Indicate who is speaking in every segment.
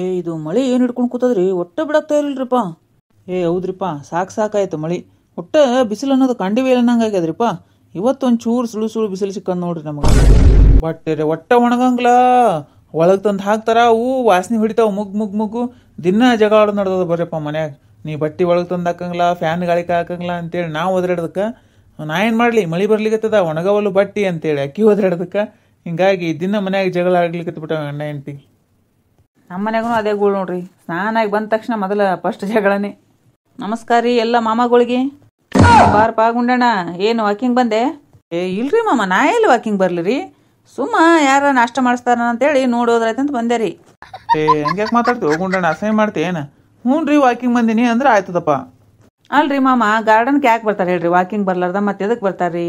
Speaker 1: ಇದು ಮಳೆ ಏನು ಹಿಡ್ಕೊಂಡು ಕೂತದ್ರಿ, ಒಟ್ಟ ಬಿಡಾಕ್ತಾ ಇರಲ್ರಿಪ್ಪ. ಹೌದ್ರಿಪ್ಪ, ಸಾಕಾಯ್ತು ಮಳಿ. ಒಟ್ಟ ಬಿಸಿಲು ಅನ್ನೋದು ಕಂಡಿವೆ ಅನ್ನಂಗೆ ಆಗ್ಯದ್ರಿಪ್ಪ. ಇವತ್ತೊಂದು ಚೂರು ಸುಳು ಬಿಸಿಲು ಸಿಕ್ಕಂದ್ ನೋಡ್ರಿ ನಮಗೆ. ಬಟ್ಟೆ ಒಟ್ಟ ಒಣಗಂಗ್ಲ ಒಳಗೆ ತಂದು ಹಾಕ್ತಾರ, ಅವು ವಾಸನೆ ಹೊಡಿತಾವ ಮುಗ್ಗು ದಿನ ಜಗಳ ನಡೆದದ ಬರ್ರಿಪ್ಪ ಮನ್ಯಾಗ. ನೀ ಬಟ್ಟೆ ಒಳಗೆ ತಂದು ಹಾಕಂಗಿಲ್ಲ, ಫ್ಯಾನ್ ಗಾಳಿಗೆ ಹಾಕಂಗಿಲ್ಲ ಅಂತೇಳಿ ನಾವು ಒದರಾಡೋದಕ್ಕೆ ನಾ ಏನು ಮಾಡಲಿ, ಮಳೆ ಬರ್ಲಿಕ್ಕತ್ತದ ಒಣಗವಲ್ಲು ಬಟ್ಟೆ ಅಂತೇಳಿ ಅಕ್ಕಿ ಒದರಾಡೋದಕ್ಕೆ. ಹಿಂಗಾಗಿ ದಿನ ಮನ್ಯಾಗ ಜಗಳ ಆಗ್ಲಿಕ್ಕತ್ಬಿಟ್ಟಾವ ಅಣ್ಣ ಹೆಂಡ್ತಿ. ನಮ್ಮ ಮನ್ಯಾಗೂ ಅದೇ ಗೋಳು ನೋಡ್ರಿ. ಸ್ನಾನ ಆಗಿ ಬಂದ ತಕ್ಷಣ ಮೊದಲ ಫಸ್ಟ್ ಜಗಳನೇ. ನಮಸ್ಕಾರ ರೀ ಎಲ್ಲ ಮಾಮಗಳಿಗೆ. ಬಾರಪ್ಪ ಗುಂಡಣ್ಣ, ಏನು ವಾಕಿಂಗ್ ಬಂದೆ? ಇಲ್ರಿ ಮಾಮ, ನಾ ಎಲ್ಲಿ ವಾಕಿಂಗ್ ಬರ್ಲಿ ರೀ, ಸುಮ್ಮ ಯಾರ ನಾಷ್ಟ ಮಾಡಿಸ್ತಾರ ಅಂತೇಳಿ ನೋಡೋದ್ರಾಯ್ತಂತ ಬಂದೆ ರೀ. ಹಂಗ್ಯಾಕೆ ಮಾತಾಡ್ತೀವಿ ಗುಂಡಣ್ಣ, ಅಸಹ್ಯ ಮಾಡ್ತೇನ? ಹ್ಞೂ ರೀ ವಾಕಿಂಗ್ ಬಂದೀನಿ ಅಂದ್ರೆ ಆಯ್ತದಪ್ಪ. ಅಲ್ರಿ ಮಾಮ, ಗಾರ್ಡನ್ಗೆ ಯಾಕೆ ಬರ್ತಾರೆ ಹೇಳ್ರಿ ವಾಕಿಂಗ್ ಬರ್ಲಾರ್ದ? ಮತ್ತೆ ಎದಕ್ಕೆ ಬರ್ತಾರ್ರಿ?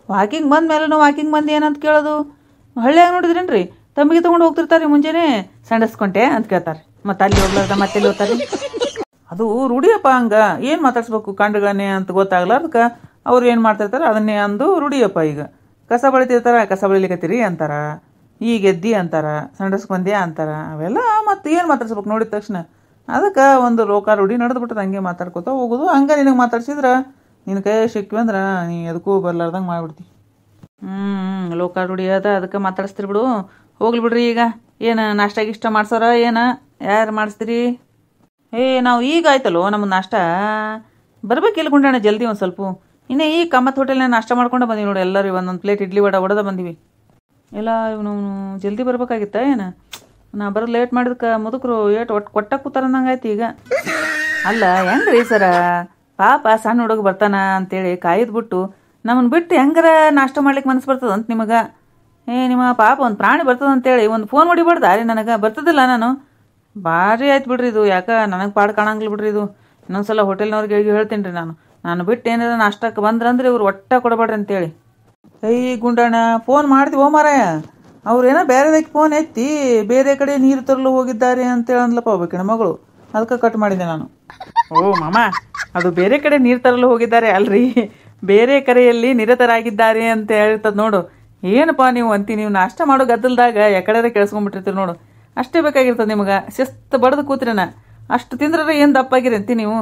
Speaker 1: ವಾಕಿಂಗ್ ಬಂದ ಮೇಲೆ ವಾಕಿಂಗ್ ಬಂದು ಏನಂತ ಕೇಳೋದು? ಹಳ್ಳಿಯಾಗ ನೋಡಿದ್ರೇನ್ರಿ, ತಂಬಿಗೆ ತೊಗೊಂಡು ಹೋಗ್ತಿರ್ತಾರೆ ಮುಂಜಾನೆ, ಸಂಡಸ್ಕೊಂಡೆ ಅಂತ ಕೇಳ್ತಾರೆ. ಮತ್ತೆ ಅಲ್ಲಿ ಹೋಗ್ಲಾರ್ದ ಮತ್ತೆ ಎಲ್ಲಿ ಹೋಗ್ತಾರೆ? ಅದು ರೂಢಿಯಪ್ಪ. ಹಂಗ ಏನು ಮಾತಾಡ್ಸ್ಬೇಕು ಕಂಡುಗನೆ ಅಂತ ಗೊತ್ತಾಗ್ಲಾರ್ದಕ್ಕೆ ಅವ್ರು ಏನು ಮಾಡ್ತಿರ್ತಾರೆ ಅದನ್ನೇ ಅಂದು ರೂಢಿಯಪ್ಪ. ಈಗ ಕಸ ಬೆಳಿತಿರ್ತಾರ, ಕಸ ಬೆಳಿಲಿಕತ್ತೀರಿ ಅಂತಾರ, ಈಗ ಎದ್ದಿ ಅಂತಾರ, ಸಂಡಸ್ಕೊಂಡೆ ಅಂತಾರ. ಅವೆಲ್ಲ ಮತ್ತೆ ಏನು ಮಾತಾಡ್ಸ್ಬೇಕು ನೋಡಿದ ತಕ್ಷಣ? ಅದಕ್ಕೆ ಒಂದು ಲೋಕ ರೂಢಿ ನಡೆದು ಬಿಟ್ಟದ. ಹಂಗೆ ಮಾತಾಡ್ಕೊತ ಹೋಗೋದು. ಹಂಗೆ ನಿನಗೆ ಮಾತಾಡ್ಸಿದ್ರೆ ನಿನ್ನ ಕೈ ಸಿಕ್ವಿ ಅಂದ್ರೆ ನೀ ಎದಕ್ಕೂ ಬರ್ಲಾರ್ದಂಗೆ ಮಾಡಿಬಿಡ್ತಿ. ಲೋಕ ರೂಢಿ ಅದ, ಅದಕ್ಕೆ ಮಾತಾಡಿಸ್ತೀರಿ ಬಿಡು. ಹೋಗ್ಲಿ ಬಿಡ್ರಿ. ಈಗ ಏನು ನಾಷ್ಟ ಗಿಷ್ಟ ಮಾಡ್ಸೋರ ಏನು? ಯಾರು ಮಾಡಿಸ್ತೀರಿ? ನಾವು ಈಗ ಆಯ್ತಲ್ಲೋ ನಮ್ಮ ನಾಷ್ಟ. ಬರ್ಬೇಕಿಲ್ಲ ಗುಂಡಣ್ಣ ಜಲ್ದಿ ಒಂದು ಸ್ವಲ್ಪ. ಇನ್ನೇ ಈ ಕಮ್ಮತ್ ಹೋಟೆಲ್ನಾಗ ನಾಷ್ಟ ಮಾಡ್ಕೊಂಡು ಬಂದೀವಿ ನೋಡಿ ಎಲ್ಲರೂ. ಒಂದೊಂದು ಪ್ಲೇಟ್ ಇಡ್ಲಿ ವಡ ಹೊಡೆದ ಬಂದೀವಿ ಎಲ್ಲ. ಇವನು ಜಲ್ದಿ ಬರ್ಬೇಕಾಗಿತ್ತ ಏನು? ನಾ ಬರೋದು ಲೇಟ್ ಮಾಡಿದಕ್ಕೆ ಮುದುಕರು ಒಟ್ಟು ಕೊಟ್ಟ ಕೂತಾರಂದಂಗೆ ಆಯ್ತು ಈಗ. ಅಲ್ಲ ಹೆಂಗ್ರಿ ಸರ, ಪಾಪ ಸಣ್ಣ ಹುಡುಗ ಬರ್ತಾನ ಅಂತೇಳಿ ಕಾಯ್ದುಬಿಟ್ಟು ನಮ್ಮನ್ನು ಬಿಟ್ಟು ಹೆಂಗಾರ ನಾಷ್ಟ ಮಾಡ್ಲಿಕ್ಕೆ ಮನಸ್ಸು ಬರ್ತದಂತ ನಿಮಗೆ? ನಿಮ್ಮ ಪಾಪ ಒಂದು ಪ್ರಾಣಿ ಬರ್ತದಂತೇಳಿ ಒಂದು ಫೋನ್ ಹೊಡಿಬಾರ್ದ ರೀ ನನಗೆ? ಬರ್ತದಿಲ್ಲ ನಾನು. ಭಾರಿ ಆಯ್ತು ಬಿಡ್ರಿ ಇದು. ಯಾಕೆ ನನಗೆ ಪಾಡು ಕಾಣಂಗಿಲ್ಲ ಬಿಡ್ರಿ ಇದು. ಇನ್ನೊಂದ್ಸಲ ಹೋಟೆಲ್ನವ್ರಿಗೆ ಹೇಳ್ತೀನಿ ರೀ ನಾನು ಬಿಟ್ಟು ಏನಾರ ನಾಷ್ಟಕ್ಕೆ ಬಂದ್ರಂದ್ರೆ ಇವ್ರು ಒಟ್ಟ ಕೊಡಬೇಡ್ರಿ ಅಂತೇಳಿ. ಗುಂಡಣ್ಣ, ಫೋನ್ ಮಾಡ್ತೀವೋ ಮಾರಾಯ. ಅವ್ರೇನೋ ಬೇರೆದಕ್ಕೆ ಫೋನ್ ಎತ್ತಿ ಬೇರೆ ಕಡೆ ನೀರು ತರಲು ಹೋಗಿದ್ದಾರೆ ಅಂತೇಳಿ ಅಂದ್ಲಪ್ಪ ಹೋಗ್ಬೇಕಿನ ಮಗಳು. ಅದಕ್ಕೆ ಕಟ್ ಮಾಡಿದೆ ನಾನು. ಓ ಮಾಮ, ಅದು ಬೇರೆ ಕಡೆ ನೀರು ತರಲು ಹೋಗಿದ್ದಾರೆ ಅಲ್ರಿ, ಬೇರೆ ಕರೆಯಲ್ಲಿ ನಿರತರಾಗಿದ್ದಾರೆ ಅಂತ ಹೇಳ್ತದ ನೋಡು. ಏನಪ್ಪಾ ನೀವು ನೀವು ನಾಷ್ಟ ಮಾಡೋ ಗದ್ದಲ್ದಾಗ ಎಕಡೆ ಕೇಳಿಸ್ಕೊಂಡ್ಬಿಟ್ಟಿರ್ತೀರಿ ನೋಡು. ಅಷ್ಟೇ ಬೇಕಾಗಿರ್ತದೆ ನಿಮ್ಗೆ. ಶಿಸ್ತು ಬಡ್ದು ಕೂತ್ರಿನ ಅಷ್ಟು ತಿಂದ್ರೆ ಏನು ದಪ್ಪಾಗಿರಿ ಅಂತಿ ನೀವು.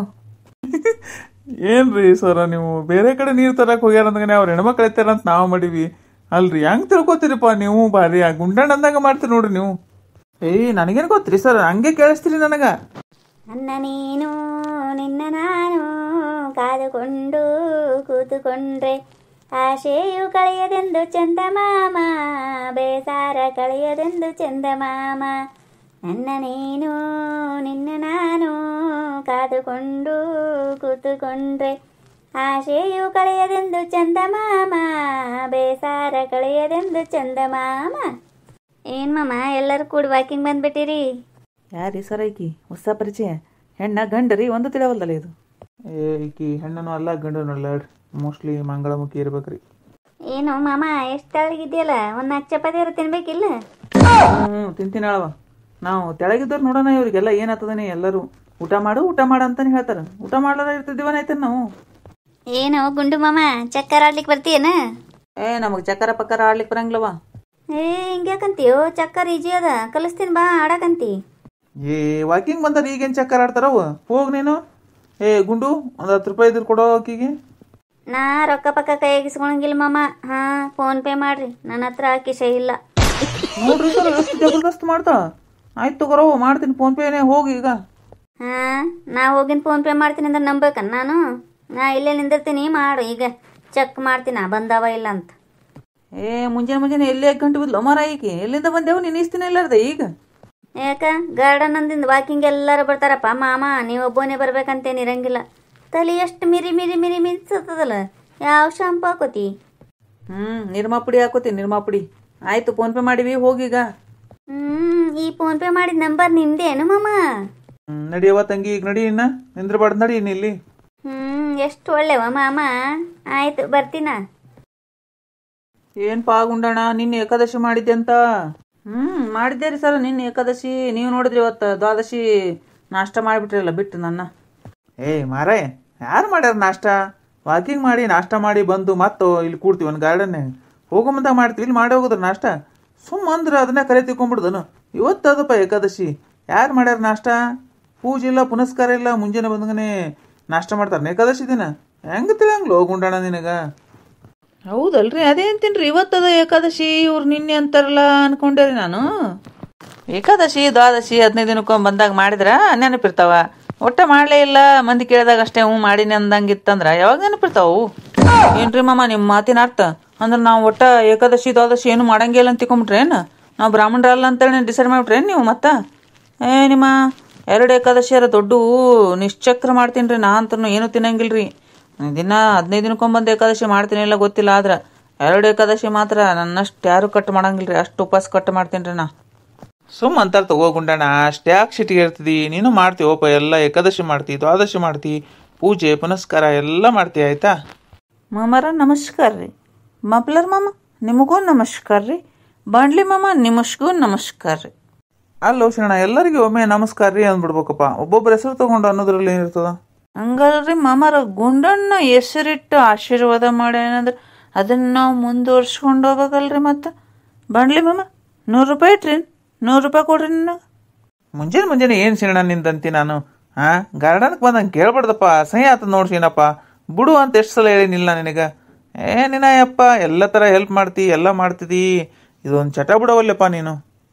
Speaker 1: ಏನ್ರಿ ಸರ, ನೀವು ಬೇರೆ ಕಡೆ ನೀರು ತರಕ್ಕೆ ಹೋಗ್ಯಾರ ಅಂದಾಗ ಅವ್ರು ಹೆಣ್ಮಕ್ಳು ಎತ್ತಾರ ಅಂತ ನಾವು ಮಾಡೀವಿ ಅಲ್ರಿ. ಹೆಂಗೆ ತಿಳ್ಕೊತೀರಿಪ್ಪ ನೀವು? ಭಾರಿ ಗುಂಡಣ್ಣ ಅಂದಾಗ ಮಾಡ್ತೀರಿ ನೋಡ್ರಿ ನೀವು. ನನಗೇನು ಗೊತ್ತ್ರಿ ಸರ್, ಹಂಗೆ ಕೇಳಿಸ್ತೀರಿ ನನಗೆ.
Speaker 2: ನನ್ನ ನೀನು ನಿನ್ನ ನಾನು ಕಾದುಕೊಂಡು ಕೂತುಕೊಂಡ್ರೆ ಆಶೆಯು ಕಳೆಯದೆಂದು ಚಂದಮಾಮ, ಬೇಸಾರ ಕಳೆಯದೆಂದು ಚಂದಮಾಮ. ನನ್ನ ನೀನು ನಿನ್ನ ನಾನು ಕಾದುಕೊಂಡು ಕೂತುಕೊಂಡ್ರೆ ಆಶೆಯು ಕಳೆಯದೆಂದು ಚಂದಮಾಮ, ಬೇಸಾರ ಕಳೆಯದೆಂದು ಚಂದಮಾಮ. ಏನು ಮಾಮ ಎಲ್ಲರೂ ಕೂಡಿ ವಾಕಿಂಗ್ ಬಂದ್ಬಿಟ್ಟಿರಿ?
Speaker 1: ಯಾರೀ ಸರ್ ಈಕಿ? ಹೊಸ ಪರಿಚಯ ಹೆಣ್ಣ ಗಂಡರಿ ಒಂದು ತಿಳಿಯವಲ್ದಲ್ಲ ಇದು. ಈಕಿ ಹೆಣ್ಣನು ಅಲ್ಲ ಗಂಡನು ಅಲ್ಲ, ಮೋಸ್ಟ್ಲಿ ಮಂಗಳಮುಖಿ ಇರ್ಬೇಕ್ರಿ.
Speaker 2: ಏನು ಮಾಮ ಎಷ್ಟು ತೆಳಗಿದ್ಯಲ್ಲ, ಒಂದು 4 ಚಪಾತಿ ತಿನ್ಬೇಕಿಲ್ಲ?
Speaker 1: ತಿಂತೀನಳವ. ನಾವು ತೆಳಗಿದ್ದವ್ರು ನೋಡೋಣ, ಇವ್ರಿಗೆಲ್ಲ ಏನಾಗ್ತದನೆ ಎಲ್ಲರೂ ಊಟ ಮಾಡು ಅಂತಾನೆ ಹೇಳ್ತಾರ. ಊಟ ಮಾಡ್ಲಾರ ಇರ್ತಿದ್ದೀವನಾಯ್ತೇನೆ ನಾವು.
Speaker 2: ಏನು ಗುಂಡು ಮಾಮ ಚಕ್ಕರ್ ಆಡ್ಲಿಕ್ಕೆ ಬರ್ತೀಯನ?
Speaker 1: ನಮಗೆ ಚಕ್ಕರ ಪಕ್ಕರ ಆಡ್ಲಿಕ್ಕೆ ಬರಂಗಿಲ್ಲವ.
Speaker 2: ಹಿಂಗ್ಯಾಕಂತೀಯೋ? ಚಕ್ಕರ್ ಈಜಿ ಅದ, ಕಲಿಸ್ತೀನಿ ಬಾ ಆಡಕಂತಿ.
Speaker 1: ವಾಕಿಂಗ್ ಬಂದಾರ ಈಗೇನು ಚಕ್ಕರ್ ಆಡ್ತಾರವ? ಹೋಗ್ ನೀನು. ಗುಂಡು ಒಂದು 10 ರೂಪಾಯಿ ಇದ್ರು ಕೊಡೋ ಆಕಿಗೆ.
Speaker 2: ನಾ ರೊಕ್ಕ ಪಕ್ಕ ಕೈಯಾಗಿಸ್ಕೊಳಂಗಿಲ್ಲ ಮಾಮ. ಫೋನ್ ಪೇ ಮಾಡ್ರಿ, ನನ್ನ ಹತ್ರ ಕಿಶೆ ಇಲ್ಲ.
Speaker 1: ನೋಡ್ರಿ ಸರ್ ಎಷ್ಟು ಜಬರ್ದಸ್ತ್ ಮಾಡ್ತಾ. ಆಯ್ತು ತಗೋರೋ, ಮಾಡ್ತೀನಿ ಫೋನ್ ಪೇನೇ. ಹೋಗಿ ಈಗ.
Speaker 2: ನಾ ಹೋಗಿನ ಫೋನ್ ಪೇ ಮಾಡ್ತೀನಿ ಅಂದ್ರೆ ನಂಬೇಕನ್ ನಾನು? ನಾ ಇಲ್ಲೇ ನಿಂದಿರ್ತೀನಿ, ಮಾಡು ಈಗ. ಚೆಕ್ ಮಾಡ್ತೀನಿ ಬಂದವ ಇಲ್ಲ ಅಂತ.
Speaker 1: ಮುಂಜಾನೆ ಎಲ್ಲೇ ಗಂಟು ಬಿದ್ಲು ಮರ ಈಕಿ. ಎಲ್ಲಿಂದ ಬಂದೆವು ನೀನು ಇಸ್ತೀನಿ ಇಲ್ಲಾರ್ದೆ ಈಗ?
Speaker 2: ಯಾಕ ಗಾರ್ಡನ್ ಅಂದಿಂದ ವಾಕಿಂಗ್ ಎಲ್ಲರೂ ಬರ್ತಾರಪ್ಪ ಮಾಮ, ನೀವೊಬ್ಬನೇ ಬರ್ಬೇಕಂತೇನು ಇರಂಗಿಲ್ಲ. ತಲೆ ಎಷ್ಟು ಮಿರಿ ಮಿನ್ಸತ್ತದಲ್ಲ. ಯಾವ ಶಾಂಪು ಹಾಕೋತಿ?
Speaker 1: ನಿರ್ಮಾ ಪುಡಿ ಹಾಕೋತಿ, ನಿರ್ಮಾ ಪುಡಿ. ಆಯ್ತು ಫೋನ್ ಪೇ ಮಾಡಿವಿ, ಹೋಗೀಗ.
Speaker 2: ಈ ಫೋನ್ ಪೇ ಮಾಡಿದ ನಂಬರ್ ನಿಂದೇನು ಮಾಮ?
Speaker 1: ನಡಿಯವ ತಂಗಿ, ಈಗ ನಡಿ. ಇನ್ನ ನಿಂದ್ರಬಾರ್ದು, ನಡಿ ಇನ್ನು ಇಲ್ಲಿ.
Speaker 2: ಎಷ್ಟು ಒಳ್ಳೆವ ಮಾಮ. ಆಯ್ತು ಬರ್ತೀನ.
Speaker 1: ಏನ್ ಗುಂಡಣ್ಣ, ನಿನ್ನೆ ಏಕಾದಶಿ ಮಾಡಿದ್ದೆ ಅಂತ? ಮಾಡಿದ್ದೆ ರೀ ಸರ್ ನಿನ್ನೆ ಏಕಾದಶಿ. ನೀವು ನೋಡಿದ್ರಿ ಇವತ್ತು ದ್ವಾದಶಿ ನಾಷ್ಟ ಮಾಡಿಬಿಟ್ರಲ್ಲ ಬಿಟ್ಟು ನನ್ನ. ಮಾರಾಯ, ಯಾರು ಮಾಡ್ಯಾರ ನಾಷ್ಟ? ವಾಕಿಂಗ್ ಮಾಡಿ ನಾಷ್ಟ ಮಾಡಿ ಬಂದು ಮತ್ತು ಇಲ್ಲಿ ಕೂಡ್ತೀವಿ ಒಂದು ಗಾರ್ಡನ್ನೇ. ಹೋಗೋ ಮುಂದಾಗ ಮಾಡ್ತೀವಿ, ಇಲ್ಲಿ ಮಾಡಿ ಹೋಗೋದ್ರ ನಾಷ್ಟ. ಸುಮ್ಮ ಅಂದ್ರೆ ಅದನ್ನೇ ಕರೆ ತಿಳ್ಕೊಂಡ್ಬಿಡ್ದನು. ಇವತ್ತು ಅದಪ್ಪ ಏಕಾದಶಿ. ಯಾರು ಮಾಡ್ಯಾರ ನಾಷ್ಟ? ಪೂಜೆ ಇಲ್ಲ, ಪುನಸ್ಕಾರ ಇಲ್ಲ, ಮುಂಜಾನೆ ಬಂದಗನೆ ನಾಷ್ಟ ಮಾಡ್ತಾರೆ ಏಕಾದಶಿ ದಿನ. ಹೆಂಗೆ ತಿಳಂಗ್ಲೋ ಗುಂಡಣ್ಣ ನಿನಗ? ಹೌದಲ್ರಿ, ಅದೇಂತೀನ್ರಿ ಇವತ್ತದ ಏಕಾದಶಿ, ಇವ್ರು ನಿನ್ನೆ ಅಂತಾರಲ್ಲ ಅನ್ಕೊಂಡೇರಿ ನಾನು. ಏಕಾದಶಿ ದ್ವಾದಶಿ 15 ದಿನಕ್ಕೊಮ್ಮೆ ಬಂದಾಗ ಮಾಡಿದ್ರ ನೆನಪಿರ್ತಾವ. ಒಟ್ಟ ಮಾಡಲೇ ಇಲ್ಲ, ಮಂದಿ ಕೇಳಿದಾಗ ಅಷ್ಟೇ ಹ್ಞೂ ಮಾಡೀನಿ ಅಂದಂಗಿತ್ತಂದ್ರ ಯಾವಾಗ ನೆನಪಿರ್ತಾವು? ಏನ್ರಿ ಮಾಮ ನಿಮ್ಮ ಮಾತಿನ ಅರ್ಥ? ಅಂದ್ರೆ ನಾವು ಒಟ್ಟ ಏಕಾದಶಿ ದ್ವಾದಶಿ ಏನು ಮಾಡಂಗಿಲ್ಲ ಅಂತ ತಿಳ್ಕೊಂಬಿಟ್ರೇನು? ನಾವು ಬ್ರಾಹ್ಮಣರಲ್ಲ ಅಂತೇಳಿ ಡಿಸೈಡ್ ಮಾಡ್ಬಿಟ್ರೇನು ನೀವು? ಮತ್ತೆ ನಿಮ್ಮ 2 ಏಕಾದಶಿಯರ ದೊಡ್ಡ ನಿಶ್ಚಕ್ರ ಮಾಡ್ತೀನಿ ರೀ. ನಾ ಅಂತೂ ಏನು ತಿನ್ನಂಗಿಲ್ರಿ. ದಿನ 15 ದಿನಕ್ಕೊಮ್ಮೆ ಏಕಾದಶಿ ಮಾಡ್ತೀನಿ ಇಲ್ಲ ಗೊತ್ತಿಲ್ಲ, ಆದ್ರೆ 2 ಏಕಾದಶಿ ಮಾತ್ರ ನನ್ನಷ್ಟು ಯಾರು ಕಟ್ ಮಾಡಂಗಿಲ್ರಿ. ಅಷ್ಟು ಉಪವಾಸ ಕಟ್ ಮಾಡ್ತೀನಿ ರೀ ನಾ. ಸುಮ್ಮ ಅಂತಾರೆ ತಗೋ ಗುಂಡಣ್ಣ, ಅಷ್ಟು ಯಾಕೆ ಸಿಟಿಗೆ ಇರ್ತಿದಿ? ನೀನು ಮಾಡ್ತೀವಪ್ಪ, ಎಲ್ಲ ಏಕಾದಶಿ ಮಾಡ್ತಿ, ದ್ವಾದಶಿ ಮಾಡ್ತಿ, ಪೂಜೆ ಪುನಸ್ಕಾರ ಎಲ್ಲ ಮಾಡ್ತಿ, ಆಯ್ತಾ? ಮಾಮರ ನಮಸ್ಕಾರ ರೀ. ಮಪ್ಲರ್ ಮಾಮ ನಿಮಗೂ ನಮಸ್ಕಾರ ರೀ. ಬಾಂಡ್ಲಿ ಮಾಮ ನಿಮಸ್ಗೂ ನಮಸ್ಕಾರ ರೀ. ಅಲ್ಲೋ ಶರಣ, ಎಲ್ಲರಿಗೂ ಒಮ್ಮೆ ನಮಸ್ಕಾರ ರೀ ಅಂದ್ಬಿಡ್ಬೇಕಪ್ಪ. ಒಬ್ಬೊಬ್ಬರ ಹೆಸರು ತಗೊಂಡು ಅನ್ನೋದ್ರಲ್ಲಿ ಏನಿರ್ತದ? ಹಂಗಲ್ರಿ ಮಾಮರ, ಗುಂಡಣ್ಣ ಹೆಸರಿಟ್ಟು ಆಶೀರ್ವಾದ ಮಾಡ್ಯಾನಂದ್ರೆ ಅದನ್ನ ನಾವು ಮುಂದುವರ್ಸ್ಕೊಂಡು ಹೋಗ್ಬೇಕಲ್ರಿ. ಮತ್ತೆ ಬಾಂಡ್ಲಿ ಮಾಮ 100 ರೂಪಾಯಿ ಇಟ್ರಿ, 100 ರೂಪಾಯಿ ಕೊಡ್ರಿ ನನಗೆ. ಮುಂಜಾನೆ ಏನು ಶರಣ ನಿಂದಂತಿ ನಾನು? ಗಾರ್ಡನ್ಗೆ ಬಂದಂಗೆ ಕೇಳ್ಬಾರ್ದಪ್ಪ, ಸಹಿ ಆತದ ನೋಡ್ಸೀನಪ್ಪ. ಬಿಡು ಅಂತ ಎಷ್ಟು ಸಲ ಹೇಳಿನಿಲ್ಲ ನಿನಗೆ? ನಿನಯಪ್ಪ ಎಲ್ಲ ಥರ ಹೆಲ್ಪ್ ಮಾಡ್ತಿ, ಎಲ್ಲ ಮಾಡ್ತಿದ್ದಿ, ಇದೊಂದು ಚಟ ಬಿಡವಲ್ಲಪ್ಪ ನೀನು.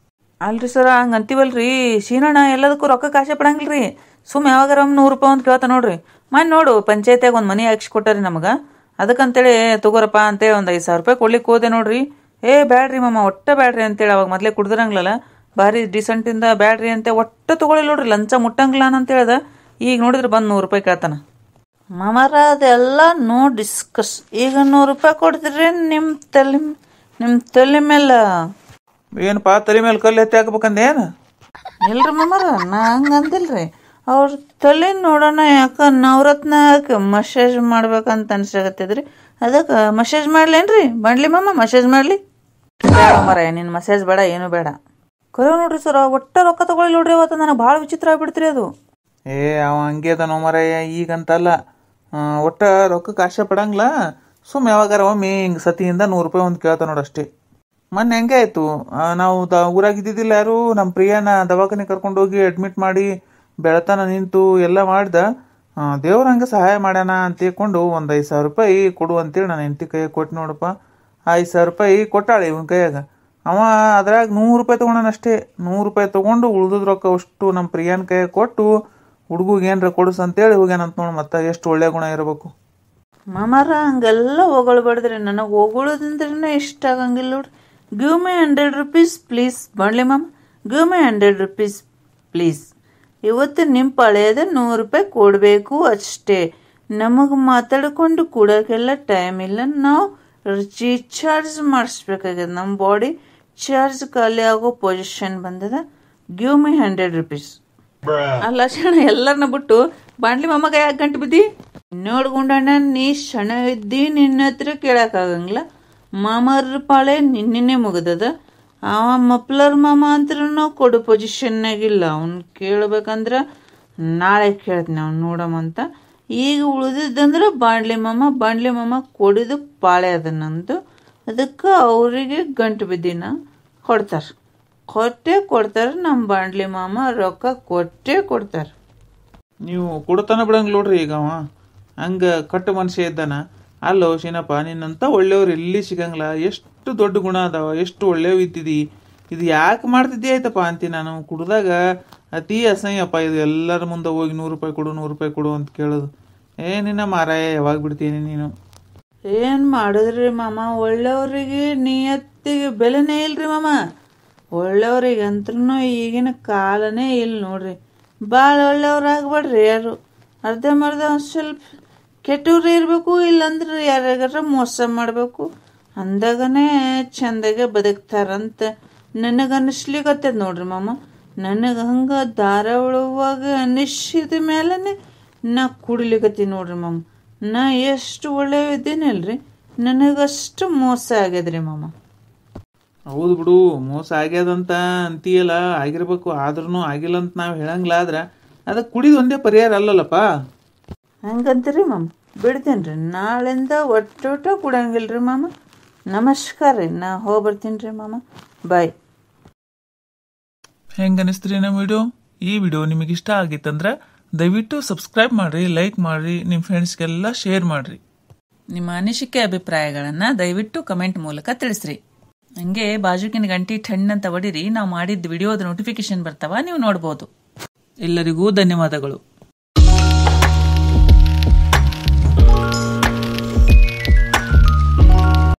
Speaker 1: ಅಲ್ರಿ ಸರ, ಹಂಗೆ ಅಂತೀವಲ್ರಿ ಶೀನಣ್ಣ, ಎಲ್ಲದಕ್ಕೂ ರೊಕ್ಕ ಕಾಸೆ ಪಡಂಗಿಲ್ರಿ. ಸುಮ್ಮ ಯಾವಾಗಾರ 100 ರೂಪಾಯಿ ಅಂತ ಕೇಳ್ತಾ ನೋಡ್ರಿ. ಮನೆ ನೋಡು ಪಂಚಾಯತ್ಯಾಗ ಒಂದು ಮನೆ ಹಾಕ್ಸಿ ಕೊಟ್ಟಾರಿ ನಮಗೆ. ಅದಕ್ಕಂತೇಳಿ ತಗೋರಪ್ಪ ಅಂತೇಳಿ ಒಂದು 5,000 ರೂಪಾಯಿ ಕೊಡ್ಲಿಕ್ಕೆ ಹೋದೆ ನೋಡ್ರಿ. ಬ್ಯಾಡ್ರಿ ಮಾಮ, ಒಟ್ಟ ಬ್ಯಾಡ್ರಿ ಅಂತೇಳಿ ಅವಾಗ ಮೊದಲೇ ಕುಡ್ದಿರಂಗ್ಲಲ್ಲ, ಭಾರಿ ಡಿಸೆಂಟಿಂದ ಬ್ಯಾಡ್ರಿ ಅಂತ ಒಟ್ಟ ತೊಗೊಳ್ಳಿ ನೋಡ್ರಿ, ಲಂಚ ಮುಟ್ಟಂಗಿಲ್ಲ ಅಂತ ಹೇಳ್ದ. ಈಗ ನೋಡಿದ್ರೆ ಬಂದು 100 ರೂಪಾಯಿ ಕೇಳ್ತಾನ. ಮಾಮಾರ ಅದೆಲ್ಲ ನೋ ಡಿಸ್ಕಸ್. ಈಗ 100 ರೂಪಾಯಿ ಕೊಡ್ತೀರಿ ನಿಮ್ಮ ತಲೆ ಮೇಲೆ. ಏನಪ್ಪ ತಲೆ ಮೇಲೆ ಕಲ್ಲು ಎತ್ತಿ ಹಾಕ್ಬೇಕಂದ ಏನು? ಇಲ್ರಿ ಮಾಮಾರ, ನಾ ಹಂಗಂದಿಲ್ರಿ. ಅವ್ರ ತಲೆ ನೋಡೋಣ, ಯಾಕೆ ನವರತ್ನ ಹಾಕಿ ಮಸಾಜ್ ಮಾಡ್ಬೇಕಂತ ಅನ್ಸಾಗತ್ತದ್ರಿ. ಅದಕ್ಕೆ ಮಸಾಜ್ ಮಾಡ್ಲೇನ್ರಿ ಬಾಂಡ್ಲಿ ಮಾಮ? ಮಸಾಜ್ ಮಾಡಲಿ? ಬೇಡ ಮರ, ನಿನ್ನ ಮಸಾಜ್ ಬೇಡ, ಏನು ಬೇಡ. ಕರೆ ನೋಡ್ರಿ ಸರ್, ಒಟ್ಟ ರೊಕ್ಕ ತಗೊಳ್ಳಿ ನೋಡ್ರಿ. ಅವತ್ತು ನನಗೆ ಭಾಳ ವಿಚಿತ್ರ ಆಗ್ಬಿಡ್ತೀರಿ ಅದು. ಅವ ಹಂಗೆ ಅದ ನೋ ಮರ, ಈಗಂತಲ್ಲ. ಒಟ್ಟ ರೊಕ್ಕಕ್ಕೆ ಆಶೆ ಪಡಂಗಿಲ್ಲ. ಸುಮ್ಮ ಯಾವಾಗಾರ ಒಮ್ಮೆ ಹಿಂಗೆ ಸತಿಯಿಂದ 100 ರೂಪಾಯಿ ಒಂದು ಕೇಳ್ತಾ ನೋಡಷ್ಟೇ. ಮೊನ್ನೆ ಹೆಂಗೆ ಆಯಿತು, ನಾವು ಊರಾಗಿದ್ದಿದ್ದಿಲ್ಲ ಯಾರು, ನಮ್ಮ ಪ್ರಿಯಾನ ದವಾಖಾನೆ ಕರ್ಕೊಂಡೋಗಿ ಅಡ್ಮಿಟ್ ಮಾಡಿ ಬೆಳತನ ನಿಂತು ಎಲ್ಲ ಮಾಡ್ದ. ದೇವ್ರ ಹಂಗೆ ಸಹಾಯ ಮಾಡ್ಯಾನ ಅಂತ ತಿಳ್ಕೊಂಡು ಒಂದು 5,000 ರೂಪಾಯಿ ಕೊಡು ಅಂತೇಳಿ ನಾನು ಹೆಂಡತಿ ಕೈಯಾಗ ಕೊಟ್ಟು ನೋಡಪ್ಪ. 5,000 ರೂಪಾಯಿ ಕೊಟ್ಟಾಳೆ ಇವನ ಕೈಯಾಗ. ಅವ ಅದ್ರಾಗ 100 ರೂಪಾಯಿ ತೊಗೊಂಡನಷ್ಟೇ. 100 ರೂಪಾಯಿ ತೊಗೊಂಡು ಉಳ್ದದ ರೊಕ್ಕ ಅಷ್ಟು ನಮ್ಮ ಪ್ರಿಯಾನ ಕೈಯಾಗ ಕೊಟ್ಟು ಹುಡುಗಿಗೆ ಏನರ ಕೊಡಿಸ್ ಅಂತೇಳಿ ಹೋಗ್ಯಾನಂತ ನೋಡಿ. ಮತ್ತೆ ಎಷ್ಟು ಒಳ್ಳೆ ಗುಣ ಇರಬೇಕು. ಮಾಮಾರ ಹಂಗೆಲ್ಲ ಹೊಗಳ್ಬಾರ್ದ್ರಿ. ನನಗೆ ಹೊಗಳೋದಂದ್ರೆ ಇಷ್ಟ ಆಗಂಗಿಲ್ಲ ನೋಡ್ರಿ. ಗಿವ್ ಮೈ 100 ರೂಪೀಸ್ ಪ್ಲೀಸ್ ಬಾಂಡ್ಲಿ ಮಾಮ, ಗಿವ್ ಮೈ 100 ರೂಪೀಸ್ ಪ್ಲೀಸ್. ಇವತ್ತು ನಿಮ್ಮ ಪಳೆಯದ 100 ರೂಪಾಯಿ ಕೊಡಬೇಕು ಅಷ್ಟೇ. ನಮಗೆ ಮಾತಾಡ್ಕೊಂಡು ಕೊಡೋಕ್ಕೆಲ್ಲ ಟೈಮ್ ಇಲ್ಲ. ನಾವು ರೀಚಾರ್ಜ್ ಮಾಡಿಸ್ಬೇಕಾಗ್ಯದ. ನಮ್ಮ ಬಾಡಿ ಚಾರ್ಜ್ ಖಾಲಿ ಆಗೋ ಪೊಸಿಷನ್ ಬಂದದ. Give my 100 rupees. ಅಲ್ಲ ಶಣ, ಎಲ್ಲರನ್ನ ಬಿಟ್ಟು ಬಾಂಡ್ಲಿ ಮಾಮಗ ಯಾಕೆ ಗಂಟು ಬಿದ್ದಿ? ನೋಡ್ಕೊಂಡಣ್ಣ, ನೀ ಶಣ ಇದ್ದಿ, ನಿನ್ನ ಹತ್ರ ಕೇಳಕ್ಕಾಗಂಗಿಲ್ಲ. ಮಾಮರ ಪಾಳೆ ನಿನ್ನೆ ಮುಗಿದದ. ಅವ ಮಪ್ಲರ್ ಮಾಮ ಅಂದ್ರೂ ಕೊಡೋ ಪೊಸಿಷನ್ನಾಗಿಲ್ಲ. ಅವ್ನು ಕೇಳ್ಬೇಕಂದ್ರೆ ನಾಳೆ ಕೇಳ್ತೀನಿ ಅವ್ನು ನೋಡಮಂತ. ಈಗ ಉಳಿದಿದ್ದಂದ್ರೆ ಬಾಂಡ್ಲಿ ಮಾಮ ಕೊಡಿದು ಪಾಳೆ ಅದ ನಂದು. ಅದಕ್ಕೆ ಅವರಿಗೆ ಗಂಟು ಬಿದ್ದಿನ ಕೊಡ್ತಾರೆ. ನಮ್ಮ ಬಾಂಡ್ಲಿ ಮಾಮ ರೊಕ್ಕ ಕೊಡ್ತಾರೆ. ನೀವು ಕೊಡ್ತಾನ ಬಿಡಂಗ್ ನೋಡ್ರಿ. ಈಗ ಅವ ಹಂಗೆ ಕಟ್ಟು ಮನುಷ್ಯ ಇದ್ದಾನ. ಅಲ್ಲೋ ಶೀನಪ್ಪ, ನಿನ್ನಂತ ಒಳ್ಳೆಯವ್ರು ಎಲ್ಲಿ ಸಿಗಂಗಿಲ್ಲ. ಎಷ್ಟು ದೊಡ್ಡ ಗುಣ ಅದಾವ, ಎಷ್ಟು ಒಳ್ಳೆಯವ್ ಇದ್ದಿದಿ. ಇದು ಯಾಕೆ ಮಾಡ್ತಿದ್ದಿ ಆಯ್ತಪ್ಪ ಅಂತೀನಿ ನಾನು. ಕುಡ್ದಾಗ ಅತಿ ಅಸಹ್ಯಪ್ಪ ಇದು. ಎಲ್ಲರ ಮುಂದೆ ಹೋಗಿ 100 ರೂಪಾಯಿ ಕೊಡು, 100 ರೂಪಾಯಿ ಕೊಡು ಅಂತ ಕೇಳೋದು. ನಿನ್ನ ಮಾರಾಯ, ಯಾವಾಗ ಬಿಡ್ತೀನಿ ನೀನು? ಏನು ಮಾಡಿದ್ರಿ ಮಾಮ, ಒಳ್ಳೆಯವ್ರಿಗೆ ನಿಯತ್ತಿಗೆ ಬೆಲೆನೇ ಇಲ್ರಿ ಮಾಮ. ಒಳ್ಳೆಯವ್ರಿಗೆ ಅಂತೂ ಈಗಿನ ಕಾಲನೇ ಇಲ್ಲ ನೋಡ್ರಿ. ಭಾಳ ಒಳ್ಳೆಯವ್ರು ಆಗ್ಬೇಡ್ರಿ ಯಾರು. ಅರ್ಧಂಬರ್ಧ ಒಂದು ಸ್ವಲ್ಪ ಕೆಟ್ಟವ್ರು ಇರಬೇಕು, ಇಲ್ಲಾಂದ್ರೆ ಯಾರ್ಯಾರ ಮೋಸ ಮಾಡಬೇಕು. ಅಂದಾಗನೇ ಚಂದಾಗೆ ಬದುಕ್ತಾರಂತ ನನಗನ್ನಿಸ್ಲಿಕ್ಕತ್ತದ ನೋಡ್ರಿ ಮಾಮ. ನನಗೆ ಹಂಗೆ ದಾರ ಉಳುವಾಗ ಅನ್ನಿಸಿದ ಮೇಲೇ ನಾ ಕುಡಿಲಿಕತ್ತೀನಿ ನೋಡ್ರಿ ಮಾಮ. ನಾ ಎಷ್ಟು ಒಳ್ಳೆಯದಿದ್ದೀನಲ್ರಿ, ನನಗಷ್ಟು ಮೋಸ ಆಗ್ಯದ್ರಿ ಮಾಮ. ಹೌದು ಬಿಡು, ಮೋಸ ಆಗ್ಯದಂತ ಅಂತೀಯಲ್ಲ, ಆಗಿರ್ಬೇಕು. ಆದ್ರೂ ಆಗಿಲ್ಲ ಅಂತ ನಾವು ಹೇಳಂಗಿಲ್ಲ. ಆದ್ರೆ ಅದಕ್ಕೆ ಕುಡಿದು ಒಂದೇ ಪರಿಹಾರ ಅಲ್ಲಲ್ಲಪ್ಪ. ಹಂಗಂತೀರಿ ಮಾಮ, ಬಿಡ್ತೇನೆ ರೀ. ನಾಳೆಯಿಂದ ಒಟ್ಟೋಟ ಕುಡಂಗಿಲ್ರಿ ಮಾಮ. ನಮಸ್ಕಾರ ರೀ, ನಾ ಹೋಗಿ ಬರ್ತೀನಿ ರೀ ಮಾಮ. ಬಾಯ್. ಹೆಂಗೆ ಅನಿಸ್ತ್ರಿ ನಮ್ಮ ವಿಡಿಯೋ? ಈ ವಿಡಿಯೋ ನಿಮಗೆ ಇಷ್ಟ ಆಗಿತ್ತಂದ್ರೆ ದಯವಿಟ್ಟು ಸಬ್ಸ್ಕ್ರೈಬ್ ಮಾಡ್ರಿ, ಲೈಕ್ ಮಾಡ್ರಿ, ನಿಮ್ಮ ಫ್ರೆಂಡ್ಸ್ಗೆಲ್ಲ ಶೇರ್ ಮಾಡ್ರಿ. ನಿಮ್ಮ ಅನಿಸಿಕೆ ಅಭಿಪ್ರಾಯಗಳನ್ನು ದಯವಿಟ್ಟು ಕಮೆಂಟ್ ಮೂಲಕ ತಿಳಿಸ್ರಿ. ಹಂಗೆ ಬಾಜುಕಿನ ಗಂಟಿ ಠಣ್ಣಂತ ಹೊಡಿರಿ, ನಾವು ಮಾಡಿದ ವಿಡಿಯೋದ ನೋಟಿಫಿಕೇಶನ್ ಬರ್ತಾವ, ನೀವು ನೋಡ್ಬೋದು. ಎಲ್ಲರಿಗೂ ಧನ್ಯವಾದಗಳು.